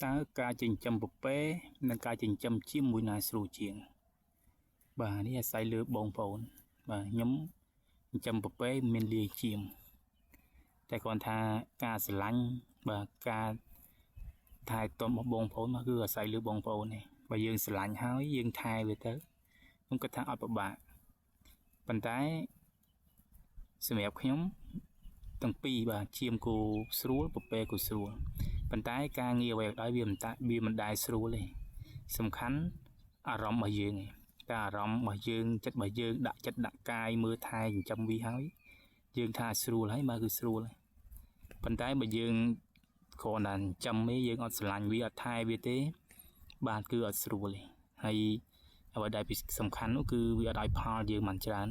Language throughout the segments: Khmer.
តើការចិញ្ចឹមពពែនិងការចិញ្ចឹមជៀមមួយណាស្រួលជាងបាទនេះអាស្រ័យលើបងប្អូនបាទខ្ញុំចិញ្ចឹមពពែមានលាយជៀមតែគាត់ថាការស្រឡាញ់បាទការថែទាំរបស់បងប្អូនមកគឺអាស្រ័យលើបងប្អូននេះបើយើងស្រឡាញ់ហើយយើងថែវាទៅខ្ញុំគិតថាអត់ពិបាកប៉ុន្តែសម្រាប់ខ្ញុំទាំងពីរបាទជៀមគូស្រួលពពែគូស្រួលប៉ុន្តែការងារអ្វីក៏ដោយវាមិនដែលស្រួលទេសំខាន់អារម្មណ៍របស់យើងឯងតែអារម្មណ៍របស់យើងចិត្តរបស់យើងដាក់ចិត្តដាក់កាយមើលថែចិញ្ចឹមវាហើយយើងថាស្រួលហើយមកគឺស្រួលប៉ុន្តែបើយើងគ្រាន់តែចិញ្ចឹមទេយើងអត់ស្រឡាញ់វាអត់ថែវាទេបាទគឺអត់ស្រួលទេហើយអ្វីដែលសំខាន់នោះគឺវាអត់ឲ្យផលយើងមិនច្រើន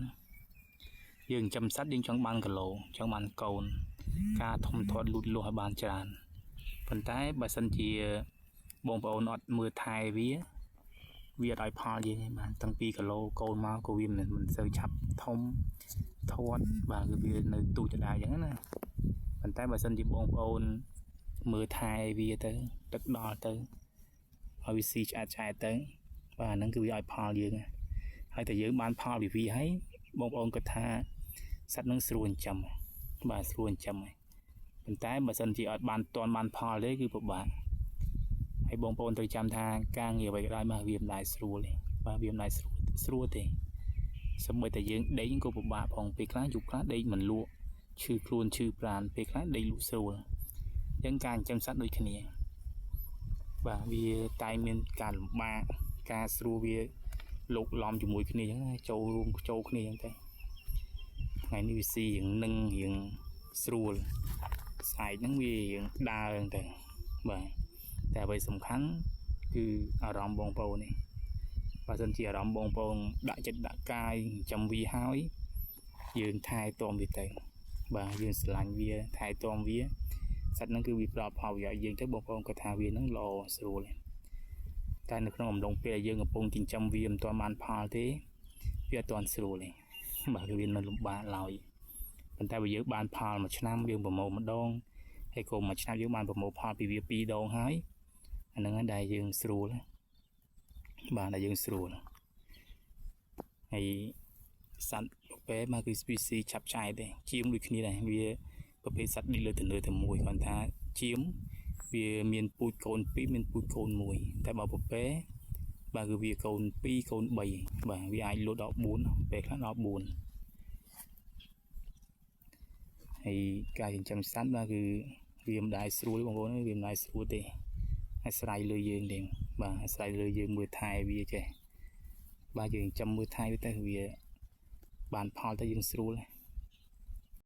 យើងចិញ្ចឹមសត្វយើងចង់បានគីឡូចង់បានកូនការធំធាត់លូតលាស់ឲ្យបានច្រើនប៉ុន្តែបើសិនជាបងប្អូនអត់មើលថែវាអត់ឲ្យផលយើងទេបានតាំងពីគីឡូកូនមកក៏វាមិនសូវឆាប់ធំធាត់បាទគឺវានៅទូចដដែលអញ្ចឹងណាប៉ុន្តែបើសិនជាបងប្អូនមើលថែវាទៅទឹកដល់ទៅឲ្យវាស៊ីឆ្អែតទៅបាទហ្នឹងគឺវាឲ្យផលយើងហើយតែយើងបានផលពីវាហើយបងប្អូនគាត់ថាសត្វនឹងស្រួលចិញ្ចឹមបាទស្រួលចិញ្ចឹមហើយប៉ុន្តែបើសិនជាអត់បានទាន់បានផលទេគឺពិបាកហើយបងប្អូនត្រូវចាំថាការងារអ្វីក៏ដោយមកវាមិនដែលស្រួលទេបាទវាមិនដែលស្រួលទេសូម្បីតែយើងដេកក៏ពិបាកផងពេលខ្លះយប់ខ្លះដេកមិនលក់ឈឺខ្លួនឈឺប្រាណពេលខ្លះដេកលក់ស្រួលអញ្ចឹងការចិញ្ចឹមសត្វដូចគ្នាបាទវាតែមានការលំបាកការស្រួលវាលោកឡំជាមួយគ្នាអញ្ចឹងចូលរួមចូលគ្នាអញ្ចឹងទៅថ្ងៃនេះវាស៊ីរៀងនឹងរៀងស្រួលស្អែកហ្នឹងវារៀងដើរអញ្ចឹងទៅបាទតែអ្វីសំខាន់គឺអារម្មណ៍បងប្អូននេះបើសិនជាអារម្មណ៍បងប្អូនដាក់ចិត្តដាក់កាយចិញ្ចឹមវាហើយយើងថែទាំវាទៅបាទយើងស្រឡាញ់វាថែទាំវាសត្វហ្នឹងគឺវាផ្ដល់ផលប្រយោជន៍យើងទៅបងប្អូនគាត់ថាវាហ្នឹងល្អស្រួលតែនៅក្នុងអំឡុងពេលដែលយើងកំពុងចិញ្ចឹមវាមិនទាន់បានផលទេវាអត់ទាន់ស្រួលទេបាទវានៅលំបាកឡើយប៉ុន្តែបើយើងបានផលមួយឆ្នាំយើងប្រមូលម្ដងហើយក៏មួយឆ្នាំយើងបានប្រមូលផលពីវា2ដងហើយអាហ្នឹងដែលយើងស្រួលបាទដែលយើងស្រួលហើយសត្វប្រភេទមកគឺ species ឆាប់ឆ្អែតទេជៀមដូចគ្នាដែរវាប្រភេទសត្វនេះលើទៅមួយគាត់ថាជៀមវាមានពូជកូន2មានពូជកូន1តែបើពពែបាទគឺវាកូន2កូន3បាទវាអាចលូតដល់4ពេលខ្លះដល់4ហើយការចិញ្ចឹមសត្វបាទគឺវាមិនដែលស្រួលបងប្អូនវាមិនដែលស្រួលទេអាស្រ័យលើយើងទេបាទអាស្រ័យលើយើងមើលថែវាចេះបាទយើងចិញ្ចឹមមើលថែវាទៅវាបានផលទៅយើងស្រួល